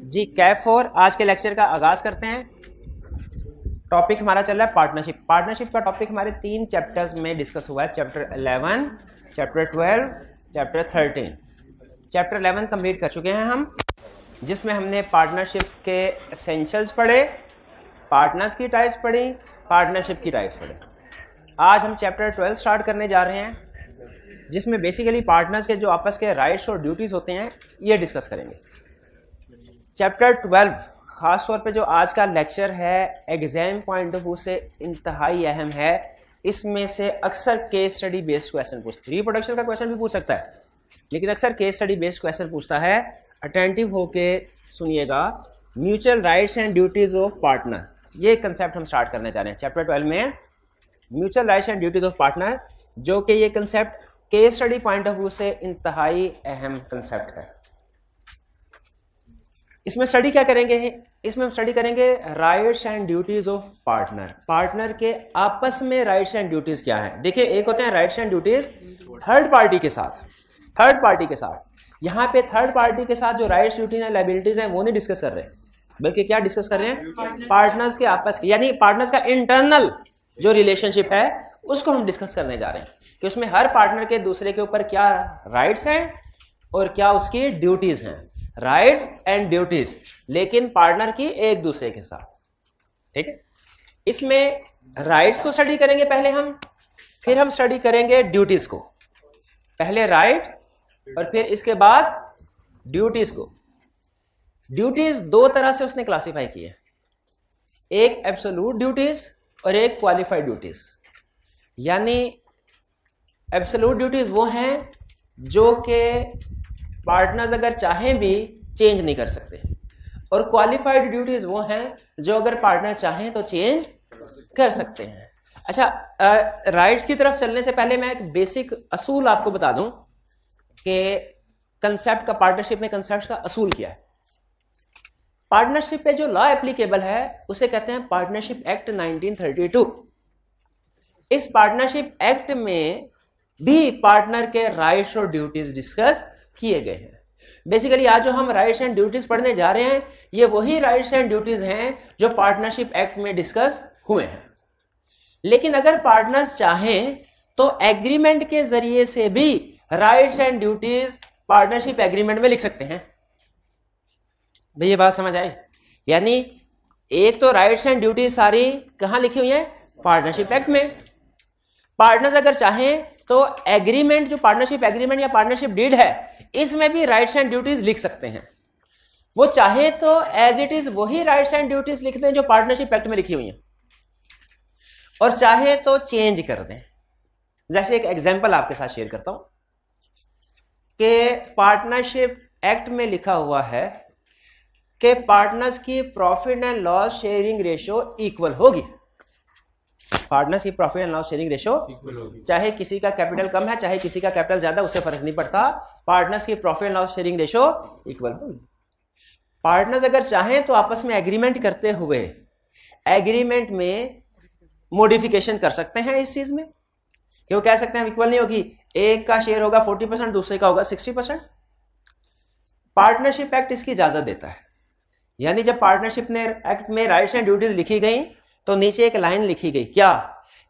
जी कैफ 4 आज के लेक्चर का आगाज करते हैं। टॉपिक हमारा चल रहा है पार्टनरशिप। पार्टनरशिप का टॉपिक हमारे 3 चैप्टर्स में डिस्कस हुआ है, chapter 11, chapter 12, chapter 13। Chapter 11 complete कर चुके हैं हम, जिसमें हमने पार्टनरशिप के एसेंशियल्स पढ़े, पार्टनर्स की टाइप्स पढ़ी, पार्टनरशिप की टाइप्स पढ़े। आज हम चैप्टर 12 स्टार्ट करने जा रहे हैं, जिसमें बेसिकली पार्टनर्स के जो आपस के राइट्स और ड्यूटीज़ होते हैं ये डिस्कस करेंगे। चैप्टर 12 खास तौर पे जो आज का लेक्चर है एग्जाम पॉइंट ऑफ व्यू से इंतहाई अहम है। इसमें से अक्सर केस स्टडी बेस्ड क्वेश्चन पूछता है, रिप्रोडक्शन का क्वेश्चन भी पूछ सकता है, लेकिन अक्सर केस स्टडी बेस्ड क्वेश्चन पूछता है। अटेंटिव होके सुनिएगा। Mutual rights and duties of partner, ये कंसेप्ट हम स्टार्ट करने जा रहे हैं चैप्टर 12 में। Mutual rights and duties of partner, जो कि ये concept case study point of view से इंतहाई अहम कंसेप्ट है। इसमें स्टडी क्या करेंगे? इसमें हम स्टडी करेंगे rights and duties of partner. Partner के आपस में राइट्स एंड ड्यूटीज क्या हैं। देखिए, एक होते हैं rights and duties third party के साथ, थर्ड पार्टी के साथ। यहाँ पे थर्ड पार्टी के साथ जो राइट्स ड्यूटीज एंड लायबिलिटीज हैं वो नहीं डिस्कस कर रहे हैं, बल्कि क्या डिस्कस कर रहे हैं? पार्टनर्स के आपस के, यानी पार्टनर्स का इंटरनल जो रिलेशनशिप है उसको हम डिस्कस करने जा रहे हैं कि उसमें हर पार्टनर के दूसरे के ऊपर क्या राइट्स हैं और क्या उसकी ड्यूटीज हैं। राइट्स एंड ड्यूटीज, लेकिन पार्टनर की एक दूसरे के साथ। ठीक है, इसमें राइट्स को स्टडी करेंगे पहले हम, फिर हम स्टडी करेंगे ड्यूटीज को। पहले राइट और फिर इसके बाद ड्यूटीज को। ड्यूटीज दो तरह से उसने क्लासिफाई किए, एक एब्सोल्यूट ड्यूटीज और एक क्वालिफाइड ड्यूटीज। यानी एब्सोल्यूट ड्यूटीज वो हैं जो कि पार्टनर्स अगर चाहें भी चेंज नहीं कर सकते, और क्वालिफाइड ड्यूटीज वो हैं जो अगर पार्टनर चाहें तो चेंज कर सकते हैं। अच्छा, राइट्स की तरफ चलने से पहले मैं एक बेसिक असूल आपको बता दूं कि कंसेप्ट का, पार्टनरशिप में कंसेप्ट का असूल क्या है। पार्टनरशिप पे जो लॉ एप्लीकेबल है उसे कहते हैं पार्टनरशिप एक्ट 1932। इस पार्टनरशिप एक्ट में भी पार्टनर के राइट्स और ड्यूटीज डिस्कस किए गए हैं। बेसिकली आज जो हम राइट्स एंड ड्यूटीज पढ़ने जा रहे हैं ये वही राइट्स एंड ड्यूटीज हैं जो पार्टनरशिप एक्ट में डिस्कस हुए हैं। लेकिन अगर पार्टनर्स चाहें तो एग्रीमेंट के जरिए से भी rights and duties partnership agreement में लिख सकते हैं। भाई ये बात समझ आई? यानी एक तो राइट्स एंड ड्यूटीज सारी कहां लिखी हुई है? पार्टनरशिप एक्ट में। पार्टनर्स अगर चाहें तो एग्रीमेंट, जो पार्टनरशिप एग्रीमेंट या पार्टनरशिप डीड है, इसमें भी राइट्स एंड ड्यूटीज लिख सकते हैं। वो चाहे तो एज इट इज वही राइट्स एंड ड्यूटीज लिख दें जो पार्टनरशिप एक्ट में लिखी हुई हैं, और चाहे तो चेंज कर दें। जैसे एक एग्जांपल आपके साथ शेयर करता हूं कि पार्टनरशिप एक्ट में लिखा हुआ है कि पार्टनर्स की profit and loss sharing ratio equal होगी। पार्टनर्स की profit and loss sharing ratio चाहे किसी का कैपिटल कम है चाहे किसी का कैपिटल ज्यादा, उससे फर्क नहीं पड़ता, पार्टनर्स की profit and loss sharing ratio equal होगी। पार्टनर्स अगर चाहें तो आपस में एग्रीमेंट करते हुए एग्रीमेंट में मॉडिफिकेशन कर सकते हैं इस चीज में, कि वो कह सकते हैं इक्वल नहीं होगी, एक का शेयर होगा 40%, दूसरे का होगा 60%। पार्टनरशिप एक्ट इसकी इजाजत देता है। यानी जब पार्टनरशिप ने एक्ट में राइट्स एंड ड्यूटीज लिखी गई तो नीचे एक लाइन लिखी गई, क्या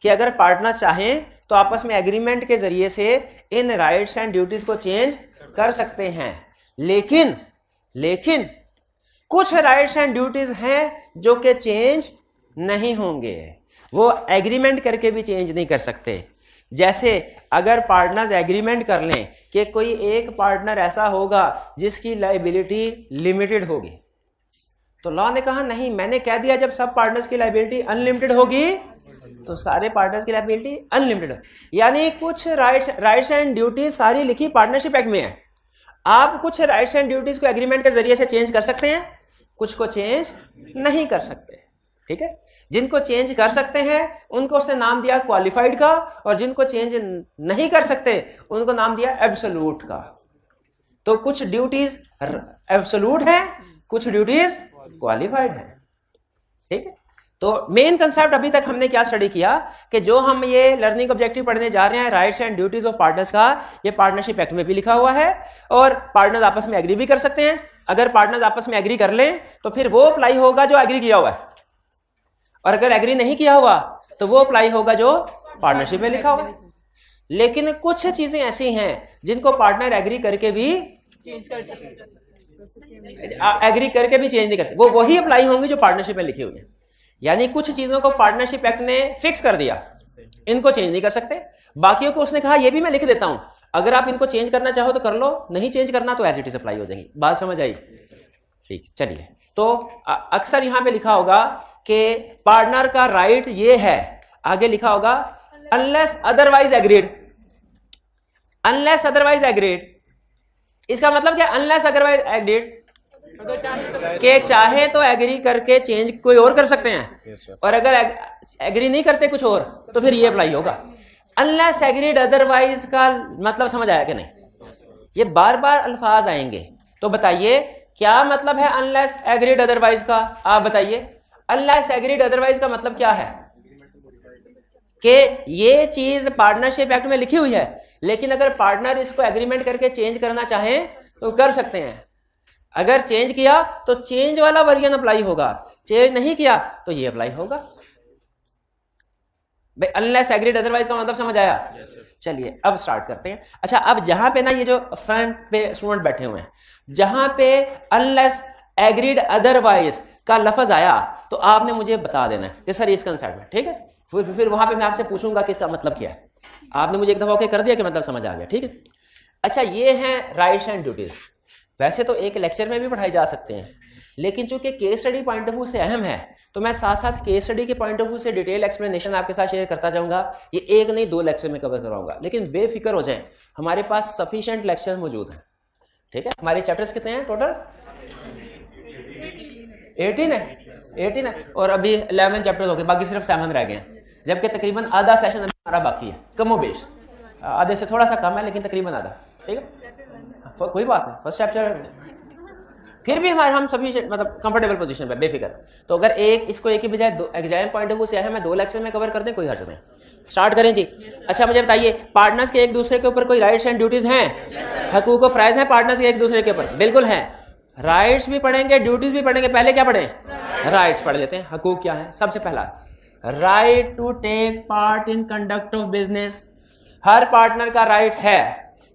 कि अगर पार्टनर चाहें तो आपस में एग्रीमेंट के जरिए से इन राइट्स एंड ड्यूटीज को चेंज कर सकते हैं। लेकिन कुछ राइट्स एंड ड्यूटीज हैं जो कि चेंज नहीं होंगे, वो एग्रीमेंट करके भी चेंज नहीं कर सकते। जैसे अगर पार्टनर्स एग्रीमेंट कर लें कि कोई एक पार्टनर ऐसा होगा जिसकी लायबिलिटी लिमिटेड होगी, तो लॉ ने कहा नहीं, मैंने कह दिया जब सब पार्टनर्स की लायबिलिटी अनलिमिटेड होगी तो सारे पार्टनर्स की लायबिलिटी अनलिमिटेड होगी। यानी कुछ राइट्स एंड ड्यूटीज सारी लिखी पार्टनरशिप एक्ट में है। आप कुछ राइट्स एंड ड्यूटीज को एग्रीमेंट के जरिए से चेंज कर सकते हैं, कुछ को चेंज नहीं कर सकते। ठीक है, जिनको चेंज कर सकते हैं उनको उसने नाम दिया क्वालिफाइड का, और जिनको चेंज नहीं कर सकते उनको नाम दिया एब्सोल्यूट का। तो कुछ ड्यूटीज एब्सोल्यूट है, कुछ ड्यूटीज क्वालिफाइड है। ठीक है, तो मेन कंसेप्ट अभी तक हमने क्या स्टडी किया कि जो हम ये लर्निंग ऑब्जेक्टिव पढ़ने जा रहे हैं rights and duties of partners का, ये पार्टनरशिप एक्ट में भी लिखा हुआ है और पार्टनर्स आपस में एग्री भी कर सकते हैं अगर पार्टनर्स आपस में एग्री कर लें तो फिर वो अप्लाई होगा जो एग्री किया हुआ है, और अगर एग्री नहीं किया हुआ तो वो अप्लाई होगा जो पार्टनरशिप में लिखा हुआ है। लेकिन कुछ चीजें ऐसी हैं जिनको पार्टनर एग्री करके भी चेंज कर सकते, एग्री करके भी चेंज नहीं कर सकते, वो वही अप्लाई होंगी जो पार्टनरशिप में लिखी हुई है। यानी कुछ चीजों को पार्टनरशिप एक्ट ने फिक्स कर दिया, इनको चेंज नहीं कर सकते। बाकियों को उसने कहा ये भी मैं लिख देता हूं, अगर आप इनको चेंज करना चाहो तो कर लो, नहीं चेंज करना तो एज इट इज अप्लाई हो जाएगी। बात समझ आई? ठीक, चलिए। तो अक्सर यहां पे लिखा होगा कि पार्टनर का राइट ये है, आगे लिखा होगा unless otherwise agreed. Unless otherwise agreed, इसका मतलब क्या? अनलेस अदरवाइज एग्रीड के चाहे तो एग्री करके चेंज कोई और कर सकते हैं, और अगर एग्री नहीं करते कुछ और तो फिर ये अप्लाई होगा। अनलेस एग्रीड अदरवाइज का मतलब समझ आया कि नहीं? ये बार बार अल्फाज आएंगे, तो बताइए क्या मतलब है अनलेस एग्रीड अदरवाइज का? आप बताइए। अनलेस एग्रीड अदरवाइज का मतलब क्या है? कि ये चीज पार्टनरशिप एक्ट में लिखी हुई है, लेकिन अगर पार्टनर इसको एग्रीमेंट करके चेंज करना चाहे तो कर सकते हैं। अगर चेंज किया तो चेंज वाला वर्जन अप्लाई होगा, चेंज नहीं किया तो ये अप्लाई होगा। भाई अनलेस एग्रीड अदरवाइज का मतलब समझ आया? चलिए अब स्टार्ट करते हैं। अच्छा, अब जहां पे ना ये जो फ्रंट पे स्टूडेंट बैठे हुए हैं, जहां पे अनलेस एग्रीड अदरवाइज का लफ्ज आया तो आपने मुझे बता देना है कि सर इस कंसेप्ट में, ठीक है? फिर वहां पे मैं आपसे पूछूंगा कि इसका मतलब क्या है। आपने मुझे एक दफा ओके कर दिया कि मतलब समझ आ गया, ठीक है? अच्छा, ये हैं राइट्स एंड ड्यूटीज। वैसे तो एक लेक्चर में भी पढ़ाए जा सकते हैं, लेकिन चूंकि case study point of view से अहम है तो मैं साथ साथ केस स्टडी के पॉइंट ऑफ व्यू से डिटेल एक्सप्लेनेशन आपके साथ शेयर करता जाऊंगा। ये एक नहीं 2 लेक्चर में कवर कराऊंगा, लेकिन बेफिक्र हो जाएं, हमारे पास सफिशिएंट लेक्चर मौजूद हैं, ठीक है? हमारे चैप्टर्स कितने हैं टोटल? 18 है, और अभी 11 चैप्टर्स हो गए, बाकी सिर्फ 7 रह गए हैं, जबकि तकरीबन आधा सेशन अभी हमारा बाकी है, कमोबेश आधे से थोड़ा सा कम है, लेकिन तकरीबन आधा, ठीक है? कोई बात नहीं, फर्स्ट चैप्टर फिर भी हमारे हम सभी मतलब कंफर्टेबल पोजीशन पे, बेफिक्र। तो अगर इसको एक ही बजाय एग्जाम पॉइंट ऑफ व्यू से है, मैं 2 लेक्चर में कवर कर दें, कोई हर्ज नहीं। स्टार्ट करें जी। अच्छा, मुझे बताइए, पार्टनर्स के एक दूसरे के ऊपर कोई राइट्स एंड ड्यूटीज हैं? हकूक और फराइज हैं पार्टनर्स के एक दूसरे के ऊपर? बिल्कुल हैं। राइट्स भी पढ़ेंगे, ड्यूटीज भी पढ़ेंगे। पहले क्या पढ़े? राइट्स पढ़ लेते हैं। हकूक क्या है? सबसे पहला right to take part in conduct of business. हर पार्टनर का राइट है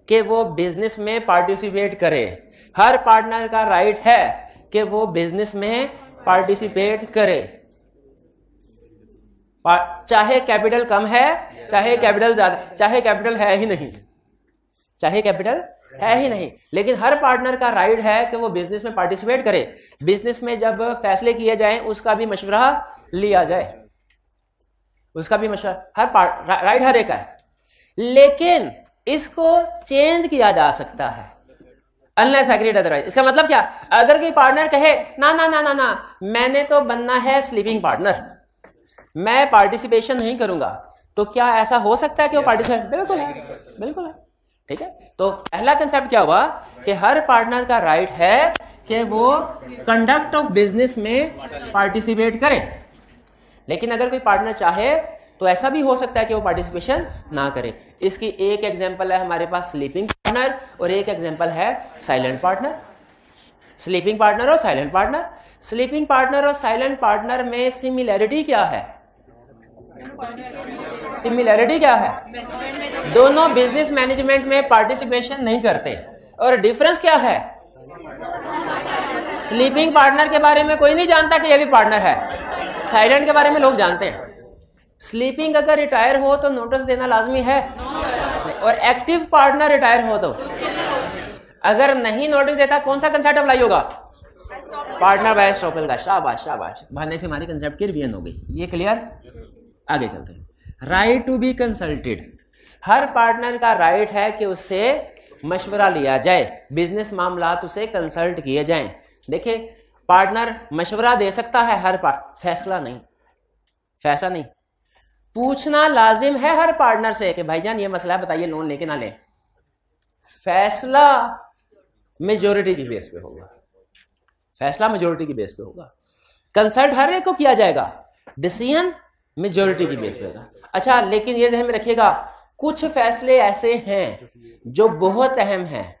कि वो बिजनेस में पार्टिसिपेट करे। हर पार्टनर का राइट है कि वो बिजनेस में पार्टिसिपेट करे, चाहे कैपिटल कम है, चाहे कैपिटल ज्यादा, चाहे कैपिटल है ही नहीं, चाहे कैपिटल है ही नहीं, लेकिन हर पार्टनर का राइट है कि वो बिजनेस में पार्टिसिपेट करे। बिजनेस में जब फैसले किए जाएं उसका भी मशवरा लिया जाए, उसका भी मशवरा राइट हर एक का है, लेकिन इसको चेंज किया जा सकता है अनलेस एग्रीड अदरवाइज। इसका मतलब क्या? अगर कोई पार्टनर कहे ना ना ना ना ना, मैंने तो बनना है स्लीपिंग पार्टनर, मैं पार्टिसिपेशन नहीं करूंगा, तो क्या ऐसा हो सकता है कि वो पार्टिसिपेट? बिल्कुल है, बिल्कुल है, ठीक है? तो पहला कंसेप्ट क्या हुआ कि हर पार्टनर का राइट है कि वो कंडक्ट ऑफ बिजनेस में पार्टिसिपेट करे, लेकिन अगर कोई पार्टनर चाहे तो ऐसा भी हो सकता है कि वो पार्टिसिपेशन ना करे। इसकी एक एग्जांपल है हमारे पास स्लीपिंग पार्टनर, और एक एग्जांपल है साइलेंट पार्टनर। स्लीपिंग पार्टनर और साइलेंट पार्टनर। स्लीपिंग पार्टनर और साइलेंट पार्टनर में सिमिलैरिटी क्या है? सिमिलैरिटी क्या है? दोनों बिजनेस मैनेजमेंट में पार्टिसिपेशन नहीं करते। और डिफरेंस क्या है? स्लीपिंग पार्टनर के बारे में कोई नहीं जानता कि ये भी पार्टनर है, साइलेंट के बारे में लोग जानते हैं। स्लीपिंग अगर रिटायर हो तो नोटिस देना लाजमी है, और एक्टिव पार्टनर रिटायर हो तो अगर नहीं नोटिस देता, कौन सा कंसेप्ट अप्लाई होगा? पार्टनर बाय स्टॉपल का। शाबाश शाबाश, बहाने से हमारी कंसेप्ट की रिवीजन हो गई। ये क्लियर? आगे चलते हैं। Right to be consulted. हर पार्टनर का राइट है कि उससे मशवरा लिया जाए, बिजनेस मामलात उसे कंसल्ट किए जाएं। देखिए, पार्टनर मशवरा दे सकता है, हर फैसला नहीं, फैसला नहीं। पूछना लाजिम है हर पार्टनर से कि भाईजान ये मसला है, बताइए लोन लेके ना ले। फैसला मेजोरिटी की बेस पे होगा, फैसला मेजोरिटी की बेस पे होगा। कंसल्ट हर एक को किया जाएगा, डिसीजन मेजोरिटी की बेस पे होगा। अच्छा, लेकिन ये ध्यान में रखिएगा, कुछ फैसले ऐसे हैं जो बहुत अहम हैं,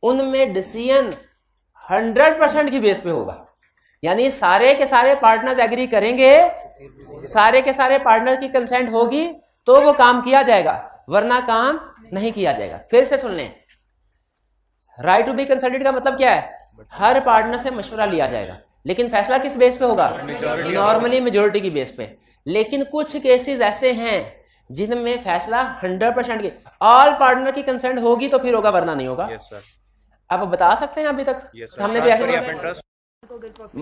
उनमें डिसीजन 100% की बेस पे होगा, यानी सारे के सारे पार्टनर्स एग्री करेंगे, सारे के सारे पार्टनर्स की कंसेंट होगी तो वो काम किया जाएगा, वरना काम नहीं किया जाएगा। फिर से सुन लें, राइट टू बी कंसल्टेड का मतलब क्या है? हर पार्टनर से मशवरा लिया जाएगा, लेकिन फैसला किस बेस पे होगा? नॉर्मली मेजोरिटी की बेस पे। लेकिन कुछ केसेस ऐसे हैं जिनमें फैसला 100% की ऑल पार्टनर की कंसेंट होगी तो फिर होगा, वरना नहीं होगा। आप बता सकते हैं अभी तक हमने भी ऐसे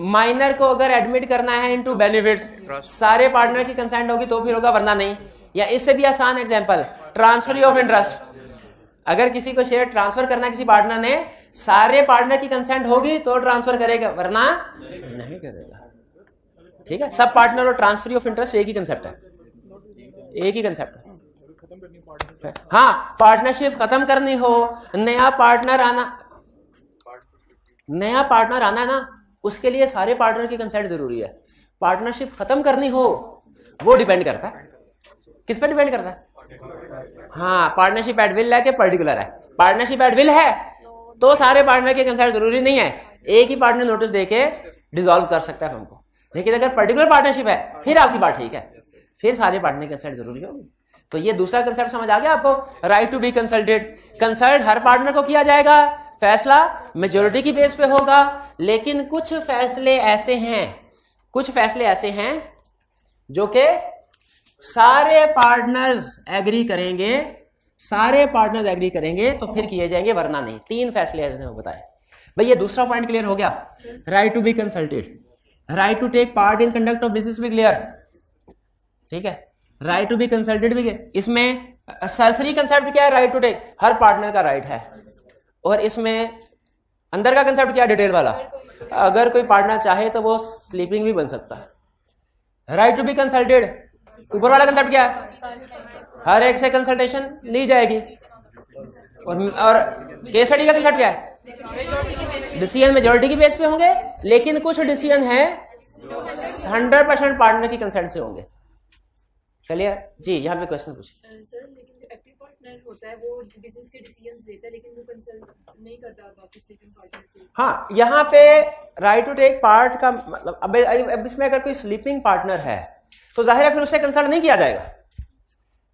माइनर को अगर एडमिट करना है इनटू बेनिफिट्स, सारे पार्टनर की कंसेंट होगी तो फिर होगा, वरना नहीं। या इससे भी आसान एग्जांपल, ट्रांसफर ऑफ इंटरेस्ट। अगर किसी को शेयर ट्रांसफर करना किसी पार्टनर ने, सारे पार्टनर की कंसेंट होगी तो ट्रांसफर करेगा, वरना नहीं करेगा। ठीक है, सब पार्टनर और ट्रांसफर ऑफ इंटरेस्ट एक ही कंसेप्ट है, एक ही कंसेप्ट है। हाँ, पार्टनरशिप खत्म करनी हो, नया पार्टनर आना है ना, उसके लिए सारे पार्टनर की कंसेंट जरूरी है। पार्टनरशिप खत्म करनी हो, वो डिपेंड करता है, किस पे डिपेंड करता है? हाँ, पार्टनरशिप एट विल है कि पर्टिकुलर है? पार्टनरशिप एट विल है तो सारे पार्टनर के कंसेंट जरूरी नहीं है, एक ही पार्टनर नोटिस देके डिसॉल्व कर सकता है फर्म को। लेकिन अगर पर्टिकुलर पार्टनरशिप है फिर आपकी बात ठीक है, फिर सारे पार्टनर की कंसेंट जरूरी होगी। तो ये दूसरा कंसेप्ट समझ आ गया आपको, right to be consulted. Consult हर पार्टनर को किया जाएगा, फैसला मेजोरिटी की बेस पे होगा। लेकिन कुछ फैसले ऐसे हैं जो कि सारे पार्टनर्स एग्री करेंगे तो फिर किए जाएंगे, वरना नहीं। 3 फैसले ऐसे बताए भाई। ये दूसरा पॉइंट क्लियर हो गया, right to be consulted. Right to take part in conduct of business भी क्लियर, ठीक है। राइट टू बी कंसल्टेड भी, इसमें सरसरी कंसेप्ट क्या है? राइट टू टेक, हर पार्टनर का राइट है। और इसमें अंदर का कंसेप्ट क्या है? डिटेल वाला, अगर कोई पार्टनर चाहे तो वो स्लीपिंग भी बन सकता है। राइट टू बी कंसल्टेड, ऊपर वाला कंसेप्ट क्या है? हर एक से कंसल्टेशन ली जाएगी। और केस स्टडी का कंसेप्ट क्या है? डिसीजन मेजॉरिटी की बेस पे होंगे, लेकिन कुछ डिसीजन है 100% पार्टनर की कंसेंट से होंगे। क्लियर जी? यहाँ पे क्वेश्चन पूछिए सर। लेकिन एक्टिव पार्टनर होता है वो बिजनेस के डिसीजंस लेता है, लेकिन वो कंसल्ट नहीं करता बाकी स्लीपिंग पार्टनर से। हाँ, यहाँ पे राइट टू टेक पार्ट का मतलब, अब इसमें अगर कोई स्लीपिंग पार्टनर है तो जाहिर है फिर उससे कंसल्ट नहीं किया जाएगा।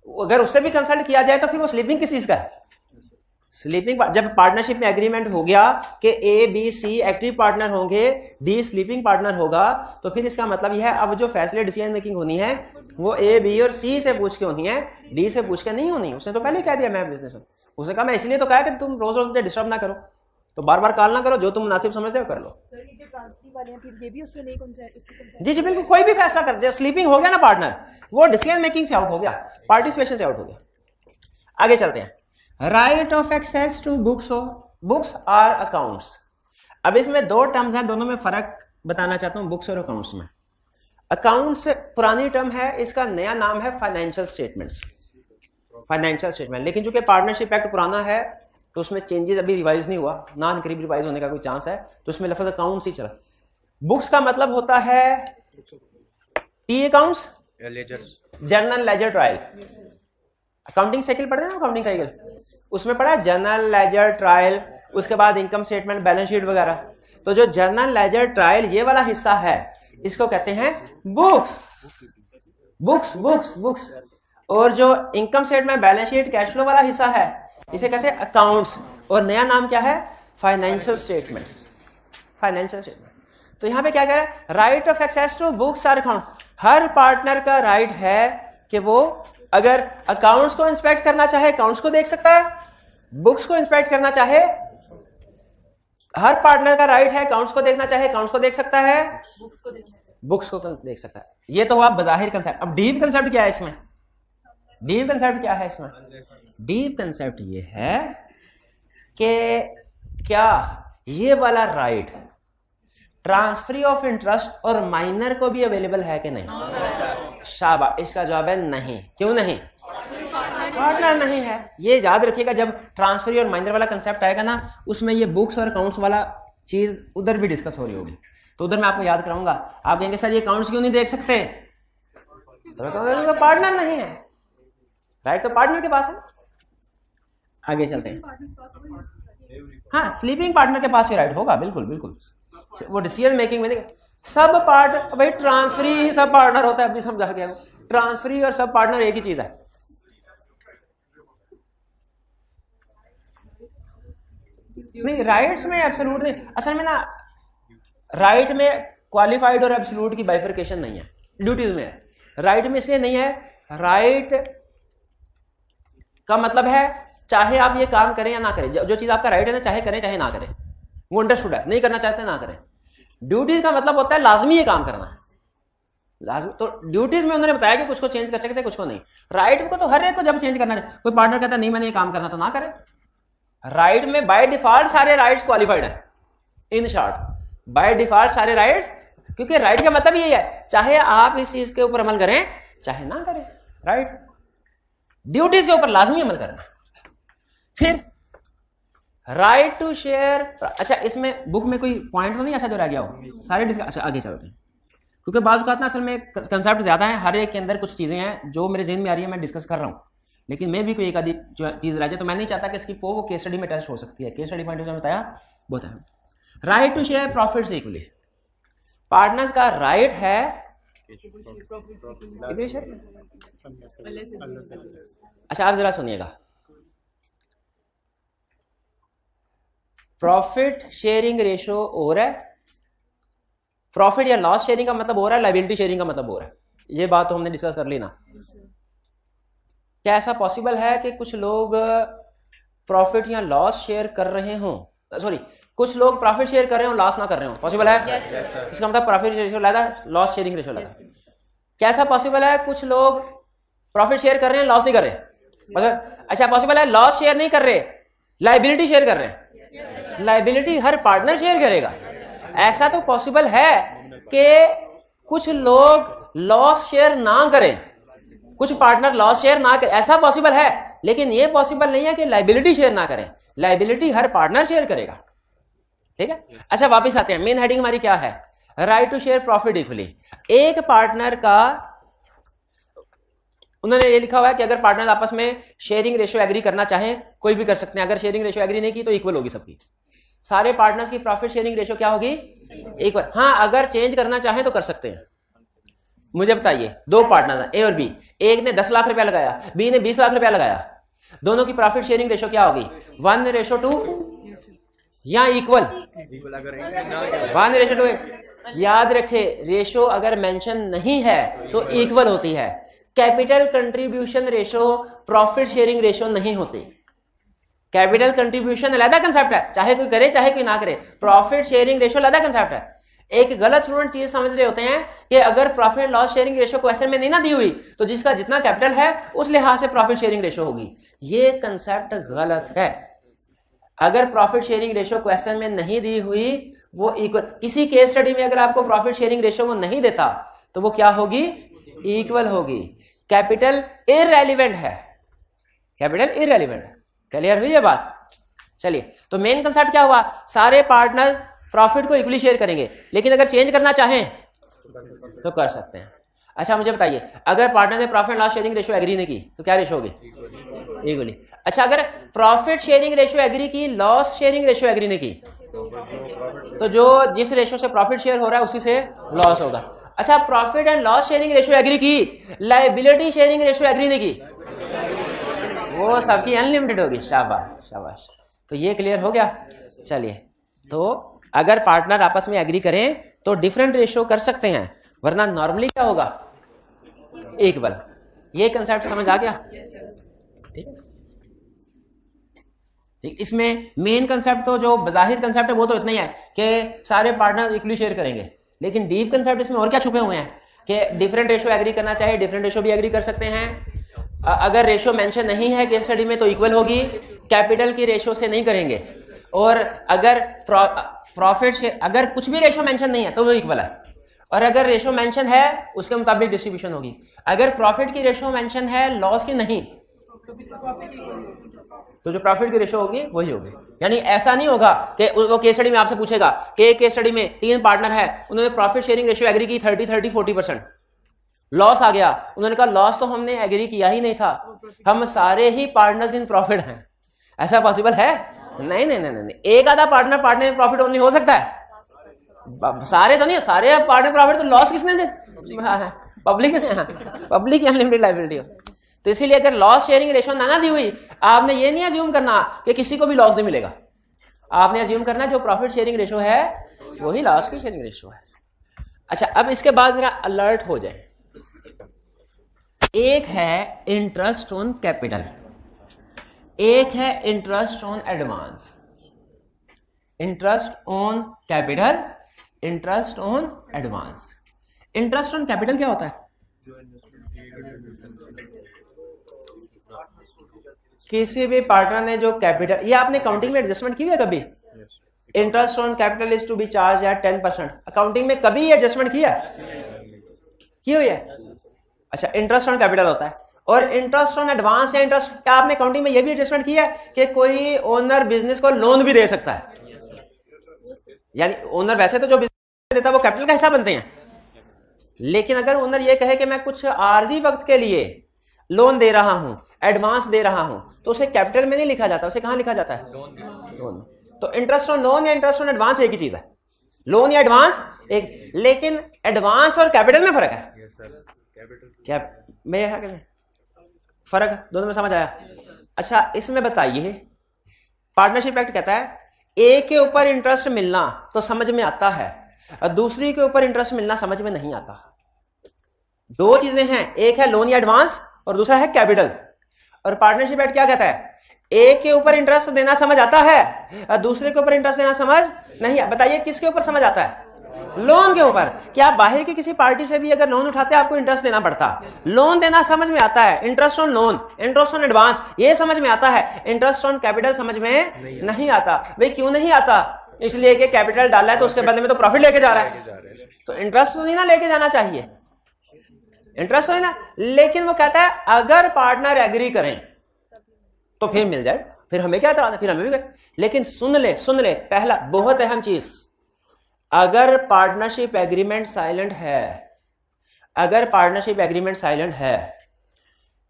अगर उससे भी कंसल्ट किया जाए तो फिर वो स्लीपिंग किस चीज का है? स्लीपिंग। जब पार्टनरशिप में एग्रीमेंट हो गया कि A B C active partner होंगे, डी स्लीपिंग पार्टनर होगा, तो फिर इसका मतलब यह है अब जो फैसले डिसीजन मेकिंग होनी है वो ए बी और सी से पूछ के होनी है, डी से पूछ के नहीं होनी। उसने तो पहले कह दिया मैं बिजनेस में, उसने कहा मैं इसलिए तो कहा कि तुम रोज रोज मुझे डिस्टर्ब ना करो, तो बार बार कॉल ना करो, जो तुम मुनासिब समझते हो कर लो। जी जी बिल्कुल, कोई भी फैसला कर, स्लीपिंग हो गया ना पार्टनर, वो डिसीजन मेकिंग से आउट हो गया, पार्टिसिपेशन से आउट हो गया। आगे चलते हैं। Right of access to books और अकाउंट्स। अब इसमें 2 टर्म्स हैं, दोनों में फर्क बताना चाहता हूं बुक्स और अकाउंट्स में। अकाउंट्स पुरानी टर्म है, इसका नया नाम है फाइनेंशियल स्टेटमेंट्स। फाइनेंशियल स्टेटमेंट, लेकिन चूंकि पार्टनरशिप एक्ट पुराना है तो उसमें चेंजेस अभी रिवाइज नहीं हुआ, ना करीब रिवाइज होने का कोई चांस है, तो उसमें लफ्ज अकाउंट्स ही चला। बुक्स का मतलब होता है T accounts, journal ledger trial. Accounting cycle पढ़ते हैं ना, अकाउंटिंग साइकिल, उसमें पढ़ा जर्नल लेजर ट्रायल, उसके बाद इनकम स्टेटमेंट, बैलेंस शीट वगैरह। तो जो जर्नल लेजर ट्रायल ये वाला हिस्सा है इसको कहते हैं बुक्स। और जो income statement, balance sheet, cash flow वाला हिस्सा है इसे कहते हैं अकाउंट्स। और नया नाम क्या है? Financial statements. Financial statement. तो यहां पे क्या कह रहा है? Right of access to books और अकाउंट। हर पार्टनर का राइट है कि वो अगर अकाउंट्स को इंस्पेक्ट करना चाहे अकाउंट्स को देख सकता है, बुक्स को इंस्पेक्ट करना चाहे, हर पार्टनर का राइट है अकाउंट्स को देखना चाहे अकाउंट्स को देख सकता है, बुक्स को देख सकता है। ये तो हुआ बज़ाहिर कंसेप्ट। अब डीप कंसेप्ट क्या है इसमें? डीप कंसेप्ट क्या है इसमें? डीप कंसेप्ट ये है कि क्या ये वाला राइट ट्रांसफर ऑफ इंटरेस्ट और माइनर को भी अवेलेबल है कि नहीं? शाबाश, इसका जवाब है नहीं। क्यों नहीं? पार्टनर नहीं है। ये याद रखिएगा, जब ट्रांसफर और माइनर वाला कंसेप्ट आएगा ना, उसमें ये बुक्स और अकाउंट्स वाला चीज उधर भी डिस्कस हो रही होगी, तो उधर मैं आपको याद कराऊंगा। आप कहेंगे सर ये अकाउंट्स क्यों नहीं देख सकते? तो मैं कहूँगा पार्टनर नहीं है, राइट तो पार्टनर के पास है। आगे चलते हैं। हाँ, स्लीपिंग पार्टनर के पास ये राइट होगा, बिल्कुल बिल्कुल। वो डिसीजन मेकिंग में सब पार्ट, भाई ट्रांसफरी ही सब पार्टनर होता है, अभी समझा गया। ट्रांसफरी और सब पार्टनर एक ही चीज है। नहीं, राइट्स में एब्सोल्यूट नहीं, असल में ना राइट में क्वालिफाइड और एब्सोल्यूट की बाइफर्केशन नहीं है, ड्यूटीज में है। राइट में इसलिए नहीं है, राइट का मतलब है चाहे आप ये काम करें या ना करें, जो चीज आपका राइट है ना, चाहे करें चाहे ना करें, वो अंडरस्टूड है। नहीं करना चाहते ना करें। ड्यूटीज का मतलब होता है लाजमी ये काम करना है, लाजमी। तो ड्यूटीज में उन्होंने बताया कि कुछ को चेंज कर सकते हैं, कुछ को नहीं। राइट को तो हर एक को जब चेंज करना है, कोई पार्टनर कहता है नहीं मैंने ये काम करना, तो ना करे। राइट में बाय डिफॉल्ट सारे राइट्स क्वालिफाइड है। इन शॉर्ट, बाय डिफॉल्ट सारे राइट्स, क्योंकि राइट का मतलब यही है चाहे आप इस चीज के ऊपर अमल करें चाहे ना करें। राइट ड्यूटीज के ऊपर लाजमी अमल करना। फिर राइट टू शेयर, अच्छा इसमें बुक में कोई पॉइंट तो नहीं ऐसा जो रह गया हो? सारे अच्छा आगे चलते हैं, क्योंकि बाज़ औक़ात ना असल में कंसेप्ट ज्यादा है, हर एक के अंदर कुछ चीजें हैं जो मेरे ज़हन में आ रही है, मैं डिस्कस कर रहा हूं। लेकिन मैं भी कोई एक आधी चीज रह जाए तो मैं नहीं चाहता कि इसकी वो केस स्टडी में टेस्ट हो सकती है। केस स्टडी पॉइंट जो बताया बहुत है। Right to share profits equally, partners का राइट है। अच्छा आप जरा सुनिएगा, प्रॉफिट शेयरिंग रेशो हो रहा है, प्रॉफिट या लॉस शेयरिंग का मतलब हो रहा है, लायबिलिटी शेयरिंग का मतलब हो रहा है। ये बात तो हमने डिस्कस कर ली ना। क्या ऐसा पॉसिबल है कि कुछ लोग प्रॉफिट या लॉस शेयर कर रहे हों, सॉरी कुछ लोग प्रॉफिट शेयर कर रहे हो लॉस ना कर रहे हो? पॉसिबल है? इसका मतलब प्रॉफिट रेशियो लादा, लॉस शेयरिंग रेशियो लादा। क्या ऐसा पॉसिबल है कुछ लोग प्रॉफिट शेयर कर रहे हैं लॉस नहीं कर रहे? मतलब अच्छा पॉसिबल है लॉस शेयर नहीं कर रहे, लायबिलिटी शेयर कर रहे हैं। लायबिलिटी हर पार्टनर शेयर करेगा। ऐसा तो पॉसिबल है कि कुछ लोग लॉस शेयर ना करें, कुछ पार्टनर लॉस शेयर ना करें, ऐसा पॉसिबल है। लेकिन यह पॉसिबल नहीं है कि लायबिलिटी शेयर ना करें। लायबिलिटी हर पार्टनर शेयर करेगा। ठीक है, अच्छा वापस आते हैं। मेन हेडिंग हमारी क्या है? Right to share profit equally. एक पार्टनर का, उन्होंने ये लिखा हुआ है कि अगर पार्टनर आपस में शेयरिंग रेशियो एग्री करना चाहें कोई भी कर सकते हैं। अगर शेयरिंग रेशियो एग्री नहीं की तो इक्वल होगी सबकी। सारे पार्टनर्स की प्रॉफिट शेयरिंग रेशियो क्या होगी? इक्वल। हाँ, अगर चेंज करना चाहें तो कर सकते हैं। मुझे बताइए, दो पार्टनर हैं ए और बी, एक ने 10 लाख रुपया लगाया, बी ने 20 लाख रुपया लगाया, दोनों की प्रॉफिट शेयरिंग रेशियो क्या होगी? 1:2 या इक्वल? 1:2। याद रखे, रेशो अगर मेंशन नहीं है तो इक्वल होती है। Capital contribution ratio profit sharing ratio नहीं होती। कैपिटल कंट्रीब्यूशन अलग कंसेप्ट है, चाहे कोई करे चाहे कोई ना करे। प्रॉफिट शेयरिंग रेशो अलग कंसेप्ट है। एक गलत स्टूडेंट चीज समझ रहे होते हैं कि अगर profit loss sharing ratio question में नहीं ना दी हुई तो जिसका जितना कैपिटल है उस लिहाज से प्रॉफिट शेयरिंग रेशो होगी। ये कंसेप्ट गलत है। अगर प्रॉफिट शेयरिंग रेशो क्वेश्चन में नहीं दी हुई, वो इक्वल। किसी केस स्टडी में अगर आपको प्रॉफिट शेयरिंग रेशो वो नहीं देता तो वो क्या होगी? इक्वल होगी। कैपिटल इररेलेवेंट है, कैपिटल इररेलेवेंट है। क्लियर हुई ये बात? चलिए, तो मेन कंसेप्ट क्या हुआ? सारे पार्टनर्स प्रॉफिट को इक्वली शेयर करेंगे, लेकिन अगर चेंज करना चाहें तो कर सकते हैं। अच्छा मुझे बताइए, अगर पार्टनर ने profit loss sharing ratio agree नहीं की तो क्या रेशियो होगी? इक्वली। अच्छा, अगर प्रॉफिट शेयरिंग रेशियो एग्री की, लॉस शेयरिंग रेशियो एग्री नहीं की, तो जो जिस रेशियो से प्रॉफिट शेयर हो रहा है उसी से लॉस होगा। अच्छा, profit and loss sharing ratio agree की, लायबिलिटी शेयरिंग रेशियो एग्री नहीं की, वो सबकी अनलिमिटेड होगी। शाबाश शाबाश। तो ये क्लियर हो गया। चलिए, तो अगर पार्टनर आपस में एग्री करें तो डिफरेंट रेशियो कर सकते हैं, वरना नॉर्मली क्या होगा? इक्वल। ये कंसेप्ट समझ आ गया? ठीक है, ठीक। इसमें मेन कंसेप्ट तो जो बाहिर कंसेप्ट है वो तो इतना ही है कि सारे पार्टनर इक्वली शेयर करेंगे, लेकिन डीप कंसेप्ट इसमें और क्या छुपे हुए हैं कि डिफरेंट रेशियो एग्री करना चाहे डिफरेंट रेशियो भी एग्री कर सकते हैं। अगर रेशियो मेंशन नहीं है केस स्टडी में तो इक्वल होगी, कैपिटल की रेशियो से नहीं करेंगे। और अगर प्रॉफिट, अगर कुछ भी रेशियो मेंशन नहीं है तो वो इक्वल है, और अगर रेशियो मेंशन है उसके मुताबिक डिस्ट्रीब्यूशन होगी। अगर प्रॉफिट की रेशियो मेंशन है, लॉस की नहीं, तो जो प्रॉफिट की रेशियो होगी वही होगी। यानी ऐसा नहीं होगा कि वो केस स्टडी में आपसे पूछेगा कि एक केस स्टडी में 3 पार्टनर है, उन्होंने प्रॉफिट शेयरिंग रेशियो एग्री की 30-40%, लॉस आ गया, उन्होंने कहा लॉस तो हमने एग्री किया ही नहीं था, हम सारे ही पार्टनर्स इन प्रॉफिट हैं। ऐसा पॉसिबल है? नहीं नहीं नहीं नहीं, एक आधा पार्टनर प्रॉफिट ओनली हो सकता है, सारे तो नहीं, सारे पार्टनर प्रॉफिट तो लॉस किसने दे, पब्लिक ने, पब्लिक अनलिमिटेड लायबिलिटी हो। तो इसीलिए अगर लॉस शेयरिंग रेशो ना दी हुई, आपने ये नहीं अज्यूम करना कि किसी को भी लॉस नहीं मिलेगा, आपने अज्यूम करना जो प्रॉफिट शेयरिंग रेशो है वही लॉस की शेयरिंग रेशो है। अच्छा, अब इसके बाद जरा अलर्ट हो जाए। एक है इंटरेस्ट ऑन कैपिटल, एक है interest on advance. Interest on capital, interest on advance. Interest on capital क्या होता है? किसी भी पार्टनर ने जो कैपिटल, ये आपने काउंटिंग में एडजस्टमेंट की है कभी? Interest on capital is to be charge at 10%, accounting में कभी ये एडजस्टमेंट किया की हुई है? अच्छा, इंटरेस्ट ऑन कैपिटल होता है। और इंटरेस्ट ऑन एडवांस या इंटरेस्ट, क्या आपने अकाउंटिंग में ये भी एडजस्टमेंट किया है कि कोई ओनर बिजनेस को लोन भी दे सकता है? यानी ओनर वैसे तो जो बिजनेस देता है वो कैपिटल का हिस्सा बनते हैं, लेकिन अगर ओनर ये कहे कि मैं कुछ आर्जी वक्त के लिए लोन दे रहा हूं, एडवांस दे रहा हूं, तो उसे कैपिटल में नहीं लिखा जाता, उसे कहां लिखा जाता है? लोन। तो इंटरेस्ट ऑन लोन या इंटरेस्ट ऑन एडवांस एक ही चीज है, लोन या एडवांस एक, लेकिन एडवांस और कैपिटल में फर्क है। क्या मैं फर्क है दोनों में, समझ आया? अच्छा, इसमें बताइए, पार्टनरशिप एक्ट कहता है एक के ऊपर इंटरेस्ट मिलना तो समझ में आता है और दूसरी के ऊपर इंटरेस्ट मिलना समझ में नहीं आता। दो चीजें हैं, एक है लोन या एडवांस और दूसरा है कैपिटल। और पार्टनरशिप एक्ट क्या कहता है? एक के ऊपर इंटरेस्ट देना समझ आता है और दूसरे के ऊपर इंटरेस्ट देना समझ नहीं। बताइए किसके ऊपर समझ आता है? लोन के ऊपर। क्या बाहर की किसी पार्टी से भी अगर लोन उठाते हैं आपको इंटरेस्ट देना पड़ता? लोन देना समझ में आता है, interest on loan, interest on advance ये समझ में आता है, इंटरेस्ट ऑन कैपिटल समझ में नहीं आता। भाई क्यों नहीं आता? इसलिए कि कैपिटल डाला है तो उसके बदले में तो प्रॉफिट लेके जा रहा है, तो इंटरेस्ट तो नहीं ना लेके जाना चाहिए, इंटरेस्ट तो है ना। लेकिन वो कहता है अगर पार्टनर एग्री करें तो फिर मिल जाए, फिर हमें क्या एतराज है, फिर हमें भी करें। लेकिन सुन ले पहला बहुत अहम चीज, अगर पार्टनरशिप एग्रीमेंट साइलेंट है, अगर पार्टनरशिप एग्रीमेंट साइलेंट है,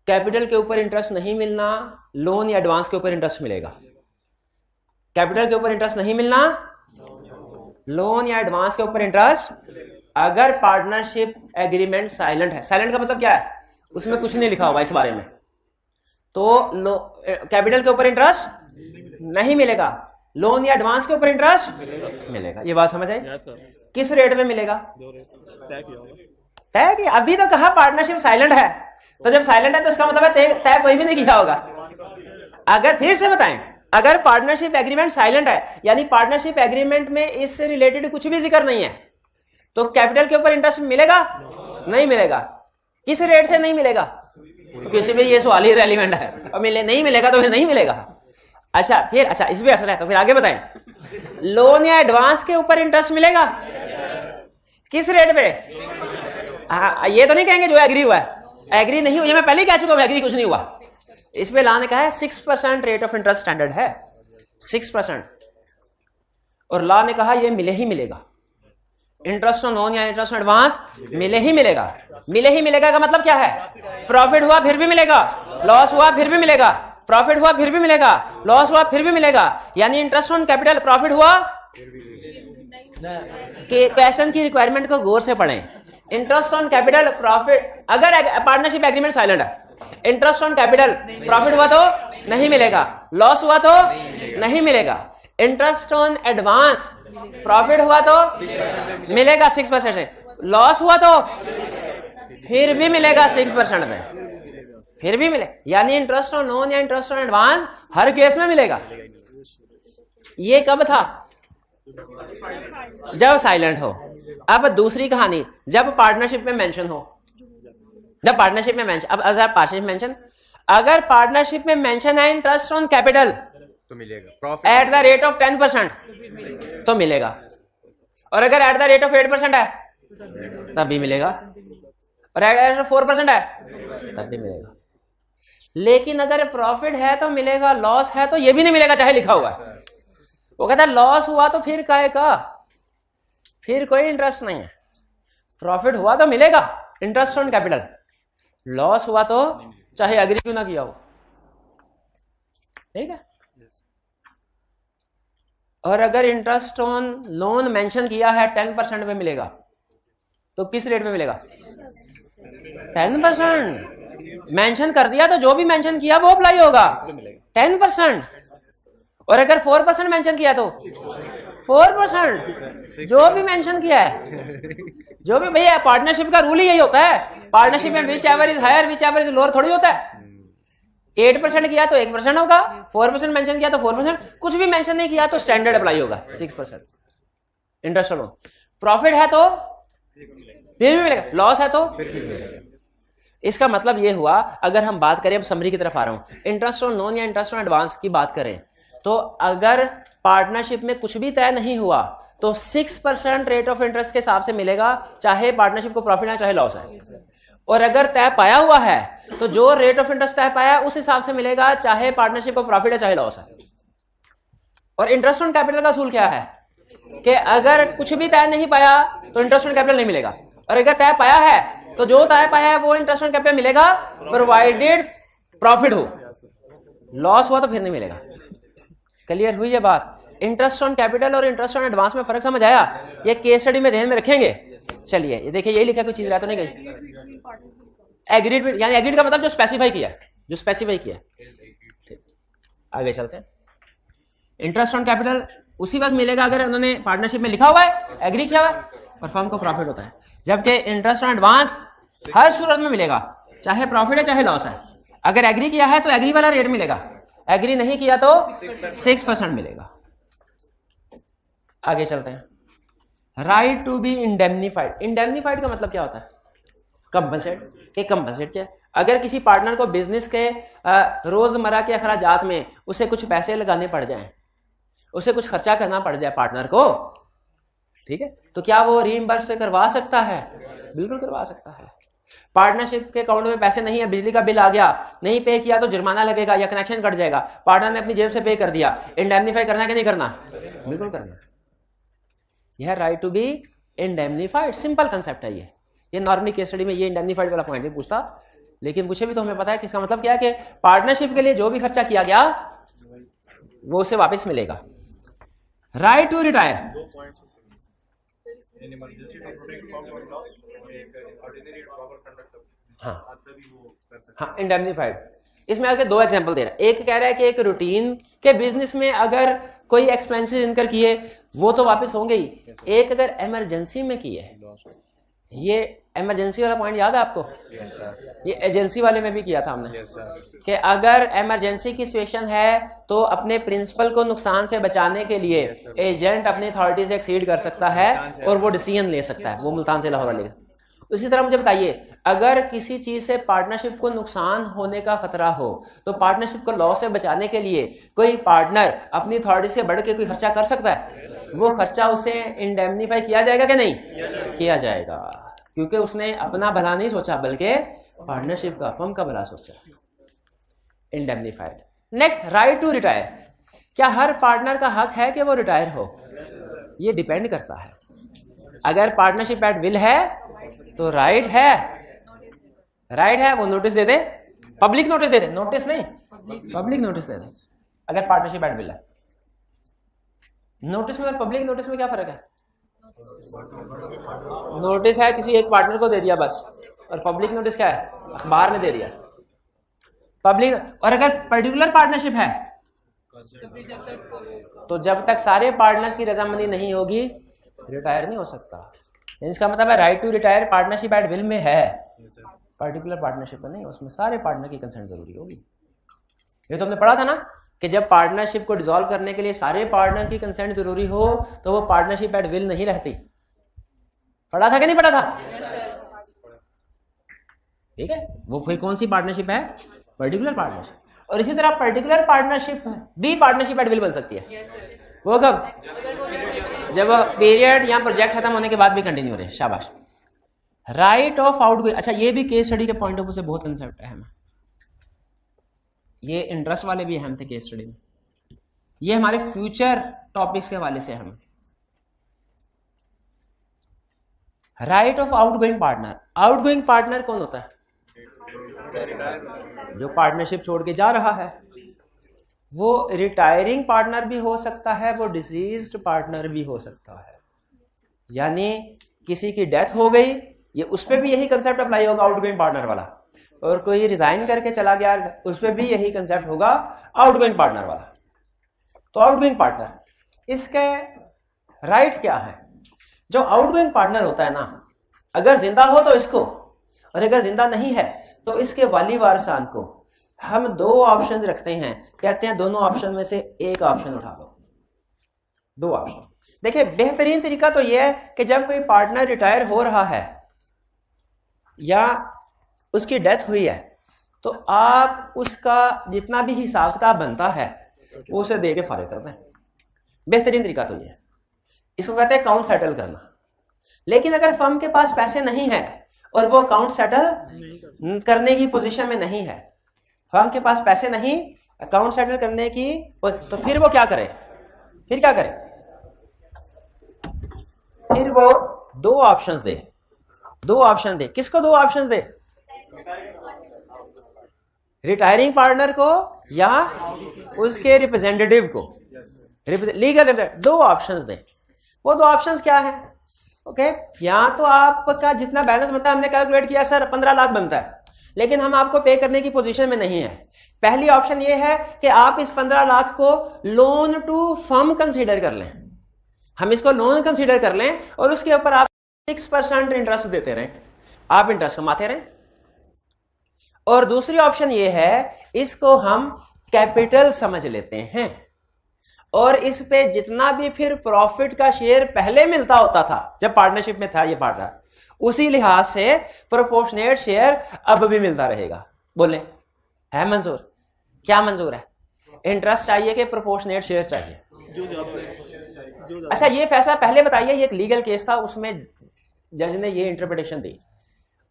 कैपिटल के ऊपर इंटरेस्ट नहीं मिलना, लोन या एडवांस के ऊपर इंटरेस्ट मिलेगा। कैपिटल के ऊपर इंटरेस्ट नहीं मिलना, लोन या एडवांस के ऊपर इंटरेस्ट, अगर पार्टनरशिप एग्रीमेंट साइलेंट है। साइलेंट का मतलब क्या है? उसमें कुछ नहीं लिखा हुआ इस बारे में, तो कैपिटल के ऊपर इंटरेस्ट नहीं मिलेगा, लोन या एडवांस के ऊपर इंटरेस्ट मिलेगा। ये बात समझ आई? किस रेट में मिलेगा? तय किया। अभी तो कहा पार्टनरशिप साइलेंट है, तो जब साइलेंट है तो इसका मतलब है तय कोई भी नहीं किया होगा। अगर फिर से बताएं, अगर पार्टनरशिप एग्रीमेंट साइलेंट है यानी पार्टनरशिप एग्रीमेंट में इससे रिलेटेड कुछ भी जिक्र नहीं है, तो कैपिटल के ऊपर इंटरेस्ट मिलेगा? नहीं मिलेगा। किस रेट से नहीं मिलेगा? तो किसी में ये सवाल ही रेलिवेंट है, और नहीं मिलेगा तो फिर नहीं मिलेगा। अच्छा फिर, अच्छा इस भी असर है, तो फिर आगे बताएं, लोन या एडवांस के ऊपर इंटरेस्ट मिलेगा? किस रेट पे? ये तो नहीं कहेंगे जो एग्री हुआ है, एग्री नहीं हुआ, मैं पहले ही कह चुका हूं एग्री कुछ नहीं हुआ। इसमें ला ने कहा है 6% रेट ऑफ इंटरेस्ट स्टैंडर्ड है, 6%, और ला ने कहा ये मिले ही मिलेगा। इंटरेस्ट ऑन लोन या इंटरेस्ट ऑन एडवांस मिले ही मिलेगा। मिले ही मिलेगा का मतलब क्या है? प्रॉफिट हुआ फिर भी मिलेगा, लॉस हुआ फिर भी मिलेगा, प्रॉफिट हुआ फिर भी मिलेगा, लॉस हुआ फिर भी मिलेगा। यानी इंटरेस्ट ऑन कैपिटल प्रॉफिट हुआ, क्वेश्चन की रिक्वायरमेंट को गौर से पढ़ें। इंटरेस्ट ऑन कैपिटल प्रॉफिट, अगर पार्टनरशिप एग्रीमेंट साइलेंट है, इंटरेस्ट ऑन कैपिटल प्रॉफिट हुआ तो नहीं मिलेगा, लॉस हुआ तो नहीं मिलेगा। इंटरेस्ट ऑन एडवांस प्रॉफिट हुआ तो मिलेगा 6% से, लॉस हुआ तो फिर भी मिलेगा 6% में, फिर भी मिले। यानी इंटरेस्ट ऑन लोन या interest on advance her case में मिलेगा। ये कब था? जब साइलेंट हो। अब दूसरी कहानी, जब पार्टनरशिप में मेंशन हो, जब पार्टनरशिप में मेंशन, अब पार्टनरशिप मेंशन, अगर पार्टनरशिप में मेंशन है इंटरेस्ट ऑन कैपिटल तो मिलेगा, एट द रेट ऑफ 10% तो मिलेगा, और अगर एट द रेट ऑफ 8% है तब भी मिलेगा, और एट द रेट ऑफ 4% है तब भी मिलेगा। लेकिन अगर प्रॉफिट है तो मिलेगा, लॉस है तो ये भी नहीं मिलेगा चाहे लिखा हुआ है। वो कहता है लॉस हुआ तो फिर काहे का, फिर कोई इंटरेस्ट नहीं है। प्रॉफिट हुआ तो मिलेगा इंटरेस्ट ऑन कैपिटल, लॉस हुआ तो चाहे एग्री क्यों ना किया हो। ठीक है, और अगर इंटरेस्ट ऑन लोन मेंशन किया है 10% में मिलेगा, तो किस रेट में मिलेगा? 10%। मेंशन कर दिया तो जो भी मेंशन किया वो अप्लाई होगा 10%। और अगर 4% मेंशन किया तो 4%। जो भी मेंशन किया है, जो भी भैया, पार्टनरशिप का रूल ही यही होता है। पार्टनरशिप में whichever is higher whichever is lower थोड़ी होता है। 8% किया तो 1% होगा, 4% मेंशन किया तो 4%, कुछ भी मेंशन नहीं किया तो स्टैंडर्ड अप्लाई होगा 6%। इंटरेस्ट लोन प्रॉफिट है तो फिर भी मिलेगा, लॉस है तो फिर भी मिलेगा। इसका मतलब ये हुआ, अगर हम बात करें, अब समरी की तरफ आ रहा हूं, इंटरेस्ट ऑन लोन या इंटरेस्ट ऑन एडवांस की बात करें, तो अगर पार्टनरशिप में कुछ भी तय नहीं हुआ तो 6% रेट ऑफ इंटरेस्ट के हिसाब से मिलेगा, चाहे पार्टनरशिप को प्रॉफिट है चाहे लॉस है। और अगर तय पाया हुआ है तो जो रेट ऑफ इंटरेस्ट तय पाया है उस हिसाब से मिलेगा, चाहे पार्टनरशिप को प्रॉफिट है चाहे लॉस है। और इंटरेस्ट ऑन कैपिटल का असूल क्या है कि अगर कुछ भी तय नहीं पाया तो इंटरेस्ट ऑन कैपिटल नहीं मिलेगा, और अगर तय पाया है तो जो तय पाया है वो इंटरेस्ट ऑन कैपिटल मिलेगा, प्रोवाइडेड प्रॉफिट हो। लॉस हुआ तो फिर नहीं मिलेगा। क्लियर हुई ये बात? इंटरेस्ट ऑन कैपिटल और इंटरेस्ट ऑन एडवांस में फर्क समझ आया? ये केस स्टडी में ध्यान में रखेंगे। चलिए ये देखिए, यही लिखा, कोई चीज रहा तो नहीं गई। एग्रीड, यानी एग्रीड का मतलब जो स्पेसिफाई किया, जो स्पेसिफाई किया। आगे चलते हैं। इंटरेस्ट ऑन कैपिटल उसी वक्त मिलेगा अगर उन्होंने पार्टनरशिप में लिखा हुआ है, एग्री किया हुआ है, और फर्म को प्रॉफिट होता है। जबकि इंटरेस्ट ऑन एडवांस हर सूरत में मिलेगा, चाहे प्रॉफिट है चाहे लॉस है। अगर एग्री किया है तो एग्री वाला रेट मिलेगा, एग्री नहीं किया तो 6% मिलेगा। आगे चलते हैं। Right to be indemnified. Indemnified का मतलब क्या होता है? कंपनसेट। कि कंपनसेट क्या है? अगर किसी पार्टनर को बिजनेस के रोजमर्रा के अखराजात में उसे कुछ पैसे लगाने पड़ जाएं, उसे कुछ खर्चा करना पड़ जाए पार्टनर को, ठीक है, तो क्या वो रीइंबर्स से करवा सकता है? बिल्कुल करवा सकता है। पार्टनरशिप के अकाउंट में पैसे नहीं है, बिजली का बिल आ गया, नहीं पे किया तो जुर्माना लगेगा या कनेक्शन कट जाएगा, पार्टनर ने अपनी जेब से पे कर दिया, इंडेमनीफाई करना है कि नहीं करना? बिल्कुल करना। यह right to be indemnified, simple concept है। ये नॉर्मली केस स्टडी में ये इंडेमनीफाइड वाला पॉइंट नहीं पूछता, लेकिन पूछे भी तो हमें पता है कि इसका मतलब क्या है कि पार्टनरशिप के लिए जो भी खर्चा किया गया वो उसे वापस मिलेगा। Right to retire. हाँ, इंडेमनीफाइड। इसमें आगे दो एग्जांपल दे रहा है। एक कह रहा है कि एक रूटीन के बिजनेस में अगर कोई एक्सपेंसेस इनकर किए वो तो वापस होंगे ही, एक अगर इमरजेंसी में किए, ये इमरजेंसी वाला पॉइंट याद है आपको? ये एजेंसी वाले में भी किया था हमने कि अगर इमरजेंसी की सिचुएशन है तो अपने प्रिंसिपल को नुकसान से बचाने के लिए एजेंट अपनी अथॉरिटी से एक्सीड कर सकता है और वो डिसीजन ले सकता है, वो मुल्तान से लाहौर वाले। उसी तरह मुझे बताइए, अगर किसी चीज से पार्टनरशिप को नुकसान होने का खतरा हो तो पार्टनरशिप को लॉस से बचाने के लिए कोई पार्टनर अपनी अथॉरिटी से बढ़ के कोई खर्चा कर सकता है? वो खर्चा उसे इंडेमनीफाई किया जाएगा कि नहीं? किया जाएगा, क्योंकि उसने अपना भला नहीं सोचा बल्कि पार्टनरशिप का, फर्म का भला सोचा। Indemnified. Next, right to retire. क्या हर पार्टनर का हक है कि वो रिटायर हो? ये डिपेंड करता है। अगर पार्टनरशिप एट विल है तो राइट है, राइट है, वो नोटिस दे दे, पब्लिक नोटिस दे दे, नोटिस नहीं पब्लिक नोटिस दे दे। अगर पार्टनरशिप एट विल है, नोटिस में और पब्लिक नोटिस में क्या फर्क है? नोटिस है किसी एक पार्टनर को दे दिया बस, और पब्लिक नोटिस क्या है? अखबार ने दे दिया पब्लिक। और अगर पर्टिकुलर पार्टनरशिप है तो जब तक सारे पार्टनर की रजामंदी नहीं होगी रिटायर नहीं हो सकता। इसका मतलब है right to retire partnership at will में है, पर्टिकुलर पार्टनरशिप में नहीं, उसमें सारे पार्टनर की कंसेंट जरूरी होगी। ये तो हमने पढ़ा था ना कि जब पार्टनरशिप को डिसॉल्व करने के लिए सारे पार्टनर की कंसेंट जरूरी हो तो वो पार्टनरशिप एट विल नहीं रहती। पढ़ा था कि नहीं पढ़ा था? ठीक है, वो फिर कौन सी पार्टनरशिप है? Particular partnership. और इसी तरह पर्टिकुलर पार्टनरशिप भी पार्टनरशिप एट विल बन सकती है। वो कब? जब पीरियड या प्रोजेक्ट खत्म होने के बाद भी कंटिन्यू रहे। शाबाश। Right of outgoing. अच्छा, ये भी केस स्टडी के पॉइंट ऑफ व्यू से बहुत कंसेप्ट अहम है। ये इंटरेस्ट वाले भी अहम थे केस स्टडी में, ये हमारे फ्यूचर टॉपिक्स के हवाले से अहम। Right of outgoing partner. Outgoing partner कौन होता है? जो पार्टनरशिप छोड़ के जा रहा है, वो रिटायरिंग पार्टनर भी हो सकता है, वो डिसीज्ड पार्टनर भी हो सकता है। यानी किसी की डेथ हो गई, ये उस पर भी यही कंसेप्ट अप्लाई होगा आउटगोइंग पार्टनर वाला, और कोई रिजाइन करके चला गया उस पर भी यही कंसेप्ट होगा आउटगोइंग पार्टनर वाला। तो आउटगोइंग पार्टनर, इसके राइट क्या है? जो आउटगोइंग पार्टनर होता है ना, अगर जिंदा हो तो इसको, और अगर जिंदा नहीं है तो इसके वाली वारसान को हम दो ऑप्शन रखते हैं, कहते हैं दोनों ऑप्शन में से एक ऑप्शन उठा लो। दो ऑप्शन। देखिए बेहतरीन तरीका तो यह है कि जब कोई पार्टनर रिटायर हो रहा है या उसकी डेथ हुई है, तो आप उसका जितना भी हिसाब किताब बनता है वो उसे दे के फारिग कर दें। बेहतरीन तरीका तो यह है, इसको कहते हैं अकाउंट सेटल करना। लेकिन अगर फर्म के पास पैसे नहीं है और वो अकाउंट सेटल करने की पोजीशन में नहीं है, फर्म के पास पैसे नहीं अकाउंट सेटल करने की, तो फिर वो क्या करे? फिर क्या करे? फिर वो दो ऑप्शंस दे। दो ऑप्शन दे। किसको दो ऑप्शंस दे? रिटायरिंग पार्टनर को या उसके रिप्रेजेंटेटिव को, लीगल। दो ऑप्शंस दे। वो दो ऑप्शंस क्या है? ओके, या तो आपका जितना बैलेंस बनता है, हमने कैलकुलेट किया सर 15 लाख बनता है, लेकिन हम आपको पे करने की पोजीशन में नहीं है। पहली ऑप्शन ये है कि आप इस 15 लाख को लोन टू फर्म कंसीडर कर लें, हम इसको लोन कंसीडर कर लें और उसके ऊपर आप 6% इंटरेस्ट देते रहें, आप इंटरेस्ट कमाते रहें। और दूसरी ऑप्शन ये है, इसको हम कैपिटल समझ लेते हैं और इस पे जितना भी फिर प्रॉफिट का शेयर पहले मिलता होता था जब पार्टनरशिप में था ये पार्टनर, उसी लिहाज से प्रोपोर्शनेट शेयर अब भी मिलता रहेगा। बोले है मंजूर? क्या मंजूर है? इंटरेस्ट चाहिए कि प्रोपोर्शनेट शेयर चाहिए? अच्छा ये फैसला पहले बताइए, ये एक लीगल केस था, उसमें जज ने ये इंटरप्रिटेशन दी।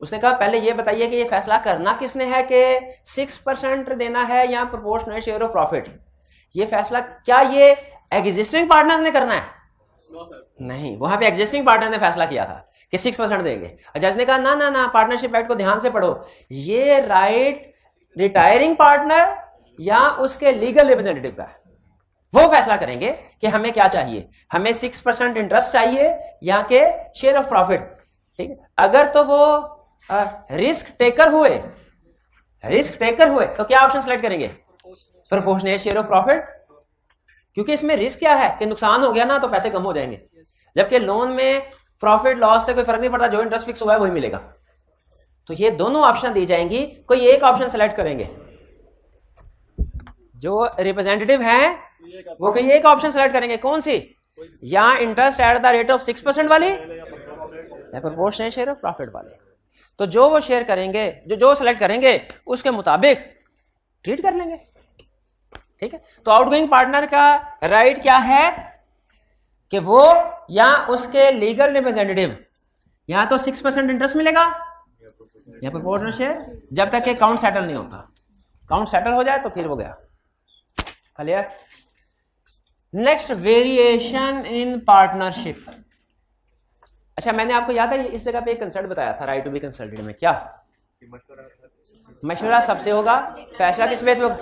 उसने कहा पहले ये बताइए कि ये फैसला करना किसने है कि 6% देना है या प्रोपोर्शनेट शेयर ऑफ प्रॉफिट? ये फैसला क्या ये एग्जिस्टिंग पार्टनर्स ने करना है? नहीं, वहां पे एग्जिस्टिंग पार्टनर ने फैसला किया था कि 6% देंगे। जज ने कहा ना ना ना, पार्टनरशिप एक्ट को ध्यान से पढ़ो, ये राइट रिटायरिंग पार्टनर या उसके लीगल रिप्रेजेंटेटिव का है। वो फैसला करेंगे कि हमें क्या चाहिए, हमें 6% इंटरेस्ट चाहिए या के शेयर ऑफ प्रॉफिट। ठीक है, अगर तो वो रिस्क टेकर हुए तो क्या ऑप्शन सेलेक्ट करेंगे? प्रोपोर्शनेट शेयर ऑफ प्रॉफिट, क्योंकि इसमें रिस्क क्या है कि नुकसान हो गया ना तो पैसे कम हो जाएंगे, जबकि लोन में प्रॉफिट लॉस से कोई फर्क नहीं पड़ता, जो इंटरेस्ट फिक्स हुआ है वही मिलेगा। तो ये दोनों ऑप्शन दी जाएंगी, कोई एक ऑप्शन सेलेक्ट करेंगे। जो रिप्रेजेंटेटिव हैं वो कोई एक ऑप्शन सेलेक्ट करेंगे, कौन सी? या interest at the rate of 6% वाली या प्रोपोर्शनेट शेयर ऑफ प्रॉफिट वाले। तो जो वो शेयर करेंगे, जो सेलेक्ट करेंगे उसके मुताबिक ट्रीट कर लेंगे। ठीक है, तो आउटगोइंग पार्टनर का राइट क्या है कि वो या उसके लीगल रिप्रेजेंटेटिव या तो 6% इंटरेस्ट मिलेगा या प्रोपोर्शनल शेयर, जब तक कि अकाउंट सेटल नहीं होता। अकाउंट सेटल हो जाए तो फिर हो गया। Clear? Next, variation in partnership. अच्छा, मैंने आपको याद है इस जगह पे एक कंसल्ट बताया था, राइट टू बी कंसल्टेड में। क्या मशवरा सबसे होगा, फैसला किस बेस पे होगा?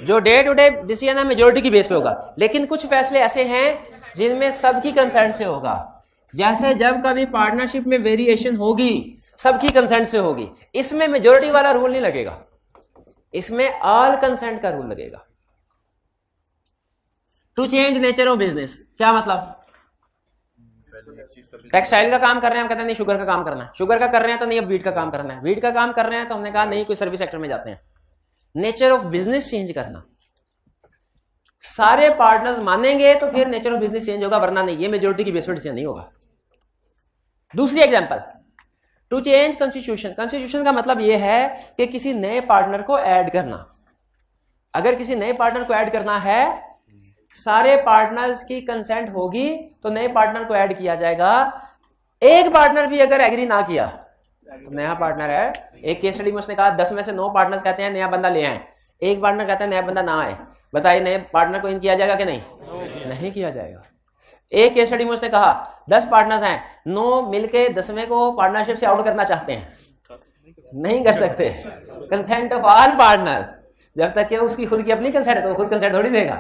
जो डे टू डे डिसीजन है मेजोरिटी की बेस पे होगा। लेकिन कुछ फैसले ऐसे हैं जिनमें सबकी कंसेंट से होगा। जैसे जब कभी पार्टनरशिप में वेरिएशन होगी सबकी कंसेंट से होगी, इसमें मेजोरिटी वाला रूल नहीं लगेगा, इसमें ऑल कंसेंट का रूल लगेगा। To change nature of business, क्या मतलब? टेक्सटाइल का काम कर रहे हैं, हम कहते हैं नहीं शुगर का काम करना है, शुगर का कर रहे हैं तो नहीं अब वीट का काम करना है, वीट का काम कर रहे हैं तो हमने कहा नहीं कोई सर्विस सेक्टर में जाते हैं। नेचर ऑफ बिजनेस चेंज करना, सारे पार्टनर्स मानेंगे तो फिर नेचर ऑफ बिजनेस चेंज होगा, वरना नहीं, ये मेजोरिटी की बेस पर डिसीजन नहीं होगा। दूसरी example, to change constitution. Constitution का मतलब यह है कि किसी नए पार्टनर को ऐड करना। अगर किसी नए पार्टनर को ऐड करना है, सारे पार्टनर्स की कंसेंट होगी तो नए पार्टनर को ऐड किया जाएगा। एक पार्टनर भी अगर एग्री ना किया तो नया पार्टनर है, एक केस स्टडी में उसने कहा 10 में से 9 पार्टनर्स कहते हैं नया बंदा ले आए, एक पार्टनर कहता है नया बंदा ना आए। बताइए नए पार्टनर को इन किया जाएगा कि नहीं? नहीं किया जाएगा। एक केस स्टडी में उसने कहा 10 पार्टनर्स हैं, 9 मिलके 10वें को पार्टनरशिप से आउट करना चाहते हैं, नहीं कर सकते, कंसेंट ऑफ ऑल पार्टनर्स। जब तक कि उसकी खुद की अपनी कंसेंट है तो वो खुद कंसेंट थोड़ी देगा।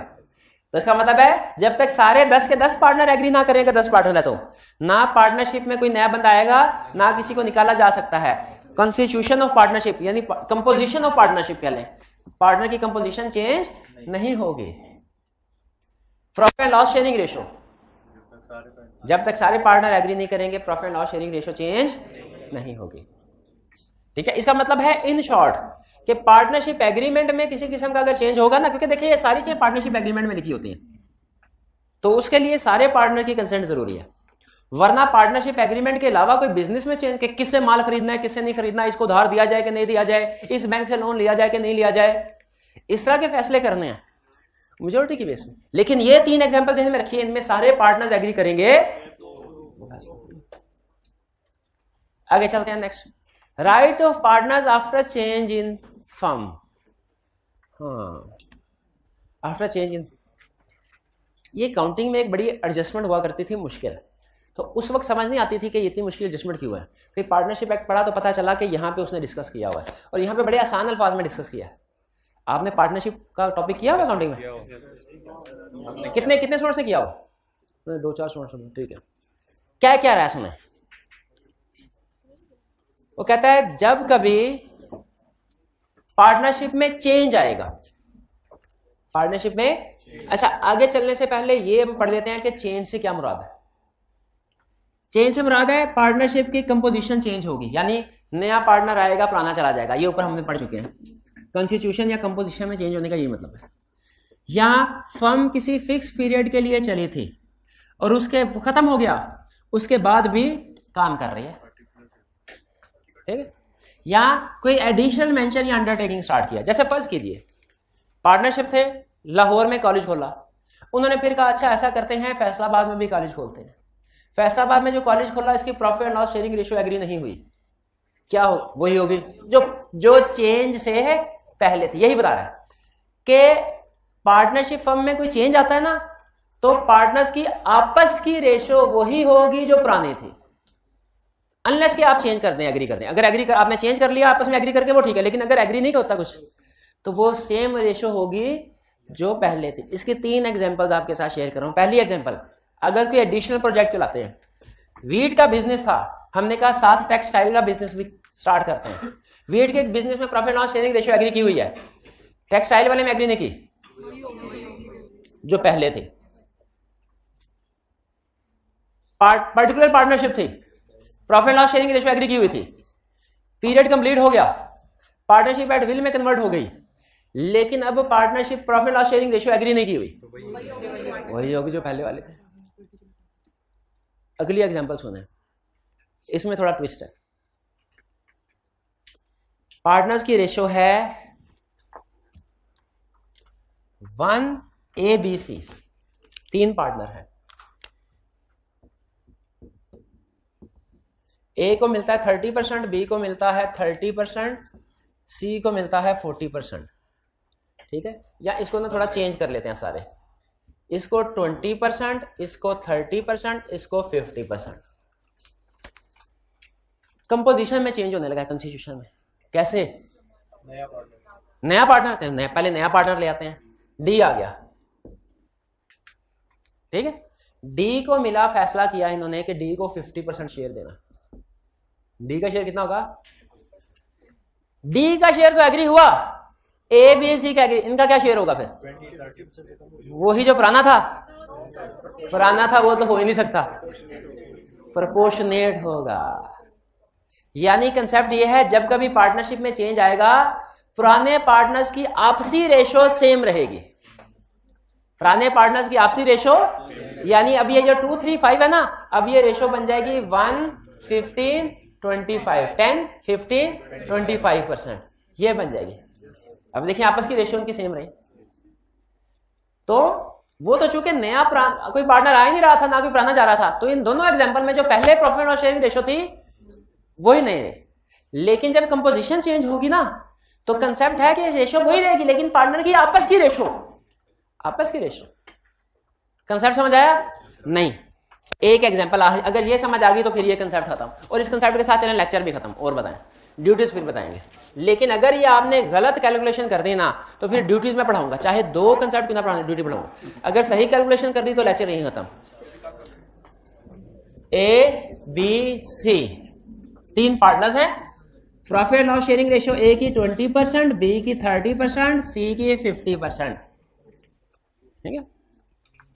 तो इसका मतलब है जब तक सारे 10 के 10 पार्टनर एग्री ना करेंगे, 10 पार्टनर है तो ना पार्टनरशिप में कोई नया बंदा आएगा, ना किसी को निकाला जा सकता है। कॉन्स्टिट्यूशन ऑफ पार्टनरशिप यानी कंपोजिशन ऑफ पार्टनरशिप, पहले पार्टनर की कंपोजिशन चेंज नहीं होगी। Profit and loss sharing ratio, जब तक सारे पार्टनर एग्री नहीं करेंगे profit and loss sharing ratio change नहीं होगी। ठीक है, इसका मतलब है इन शॉर्ट कि पार्टनरशिप एग्रीमेंट में किसी किस्म का अगर चेंज होगा ना, क्योंकि देखिए ये सारी चीजें पार्टनरशिप एग्रीमेंट में लिखी होती हैं, तो उसके लिए सारे पार्टनर की कंसेंट जरूरी है। वरना पार्टनरशिप एग्रीमेंट के अलावा कोई बिजनेस में चेंज, कि किससे माल खरीदना है किससे नहीं खरीदना, इसको उधार दिया जाए कि नहीं दिया जाए, इस बैंक से लोन लिया जाए कि नहीं लिया जाए, इस तरह के फैसले करने हैं मेजोरिटी की बेस में। लेकिन ये 3 एग्जांपल जिन्हें रखिए, इनमें सारे पार्टनर्स एग्री करेंगे। आगे चलते हैं next, right of partners after change in firm. हाँ, आफ्टर चेंज इन, ये काउंटिंग में एक बड़ी एडजस्टमेंट हुआ करती थी, मुश्किल। तो उस वक्त समझ नहीं आती थी कि इतनी मुश्किल एडजस्टमेंट क्यों है। फिर पार्टनरशिप एक्ट पढ़ा तो पता चला कि यहाँ पे उसने डिस्कस किया हुआ है, और यहाँ पे बड़े आसान अल्फाज में डिस्कस किया है। आपने पार्टनरशिप का टॉपिक किया हुआ काउंटिंग में? कितने स्टूडेंट से किया हुआ? 2-4 स्टूडेंट। ठीक है, क्या क्या रहा है इसमें? वो कहता है जब कभी पार्टनरशिप में चेंज आएगा, पार्टनरशिप में, अच्छा आगे चलने से पहले ये हम पढ़ लेते हैं कि चेंज से क्या मुराद है। चेंज से मुराद है पार्टनरशिप की कंपोजिशन चेंज होगी, यानी नया पार्टनर आएगा पुराना चला जाएगा। ये ऊपर हमने पढ़ चुके हैं। कॉन्स्टिट्यूशन या कंपोजिशन में चेंज होने का ये मतलब है। यहां फर्म किसी फिक्स पीरियड के लिए चली थी और उसके खत्म हो गया, उसके बाद भी काम कर रही है। ठीक है, या कोई एडिशनल वेंचर या अंडरटेकिंग स्टार्ट किया। जैसे फर्ज कीजिए पार्टनरशिप थे, लाहौर में कॉलेज खोला, उन्होंने फिर कहा अच्छा ऐसा करते हैं फैसलाबाद में भी कॉलेज खोलते हैं। फैसलाबाद में जो कॉलेज खोला इसकी profit and loss sharing ratio agree नहीं हुई, क्या हो? वही होगी जो चेंज से पहले थी। यही बता रहा है कि पार्टनरशिप फर्म में कोई चेंज आता है ना, तो पार्टनर्स की आपस की रेशो वही होगी जो पुरानी थी, अनलेस कि आप चेंज कर दें, एग्री कर दें। अगर एग्री कर, आपने चेंज कर लिया आपस में एग्री करके, वो ठीक है। लेकिन अगर एग्री नहीं होता कुछ, तो वो सेम रेशो होगी जो पहले थी। इसके 3 एग्जांपल्स आपके साथ शेयर कर रहा हूं। पहली एग्जांपल, अगर कोई एडिशनल प्रोजेक्ट चलाते हैं, वीट का बिजनेस था, हमने कहा साथ टेक्सटाइल का बिजनेस भी स्टार्ट करते हैं। वीट के बिजनेस में profit loss sharing ratio agree की हुई है, टेक्सटाइल वाले में एग्री नहीं की जो पहले थे। पर्टिकुलर पार्टनरशिप थी, profit loss sharing ratio agree की हुई थी, पीरियड कंप्लीट हो गया, पार्टनरशिप एट विल में कन्वर्ट हो गई, लेकिन अब partnership profit loss sharing ratio agree नहीं की हुई, वही होगी जो पहले वाले थे। अगली एग्जांपल सुने, इसमें थोड़ा ट्विस्ट है। पार्टनर्स की रेशियो है 1ABC, 3 पार्टनर है। ए को मिलता है 30%, बी को मिलता है 30%, सी को मिलता है 40%। ठीक है, या इसको ना थोड़ा चेंज कर लेते हैं सारे, इसको 20%, इसको 30%, इसको 50%। कंपोजिशन में चेंज होने लगा है कॉन्स्टिट्यूशन में। कैसे? नया पार्टनर, पहले नया पार्टनर ले आते हैं, डी आ गया। ठीक है, डी को मिला, फैसला किया इन्होंने कि डी को 50% शेयर देना। डी का शेयर कितना होगा? डी का शेयर तो एग्री हुआ, ए बी सी का एग्री, इनका क्या शेयर होगा फिर? वही जो पुराना था वो तो हो ही नहीं सकता, प्रोपोर्शनेट होगा। यानी कंसेप्ट ये है, जब कभी पार्टनरशिप में चेंज आएगा, पुराने पार्टनर्स की आपसी रेशो सेम रहेगी। पुराने पार्टनर्स की आपसी रेशो, यानी अब ये जो 2, 3, 5 है ना, अब ये रेशो बन जाएगी 1, 15, 25, 10, 15, 25%, ये बन जाएगी। अब देखिए आपस की रेशो उनकी सेम रही, तो वो तो चूंकि नया कोई पार्टनर आ ही नहीं रहा था, ना कोई पुराना जा रहा था, तो इन दोनों एग्जांपल में जो पहले प्रॉफिट और शेयरिंग रेशो थी वही नहीं रही। लेकिन जब कंपोजिशन चेंज होगी ना, तो कंसेप्ट है कि रेशो वही रहेगी, लेकिन पार्टनर की आपस की रेशो कंसेप्ट समझ आया? नहीं। एक एग्जांपल, अगर ये समझ आ गई तो फिर ये कंसेप्ट खत्म, और इस कंसेप्ट के साथ चलें लेक्चर भी खत्म। और बताएं, ड्यूटीज फिर बताएंगे। लेकिन अगर ये आपने गलत कैलकुलेशन कर दी ना तो फिर ड्यूटीज में पढ़ाऊंगा, चाहे 2 कंसेप्ट क्यों ना पढ़ाऊंगा, ड्यूटी पढ़ाऊंगा। अगर सही कैलकुलेशन कर दी तो लेक्चर यहीं खत्म। ए बी सी 3 पार्टनर्स हैं, profit loss sharing ratio A की 20%, बी की 30%, सी की 50%। ठीक है,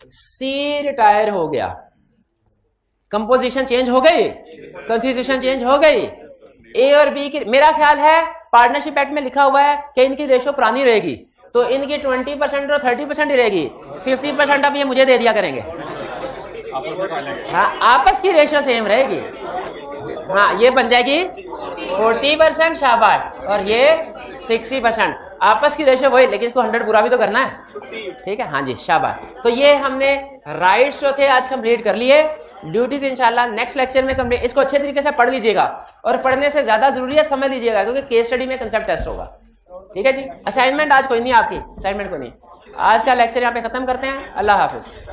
सी रिटायर हो गया, कंपोजिशन चेंज हो गई, कॉन्स्टिट्यूशन चेंज हो गई। ए और बी की, मेरा ख्याल है पार्टनरशिप एक्ट में लिखा हुआ है कि इनकी रेशियो पुरानी रहेगी, तो इनकी 20% और 30% ही रहेगी, 50% अब ये मुझे दे दिया करेंगे। हाँ, आपस की रेशियो सेम रहेगी। हाँ, ये बन जाएगी 40% शाबाश, और ये 60%, आपस की रेशियो वही, लेकिन इसको 100 पूरा भी तो करना है। ठीक है, हाँ जी शाबाश। तो ये हमने राइट्स जो थे आज कंप्लीट कर लिए। ड्यूटीज इंशाल्लाह नेक्स्ट लेक्चर में कंप्लीट। इसको अच्छे तरीके से पढ़ लीजिएगा, और पढ़ने से ज्यादा जरूरी है समझ लीजिएगा, क्योंकि केस स्टडी में कंसेप्ट टेस्ट होगा। ठीक है जी, असाइनमेंट आज कोई नहीं, आपकी असाइनमेंट कोई नहीं। आज का लेक्चर यहाँ पे खत्म करते हैं। अल्लाह हाफिज।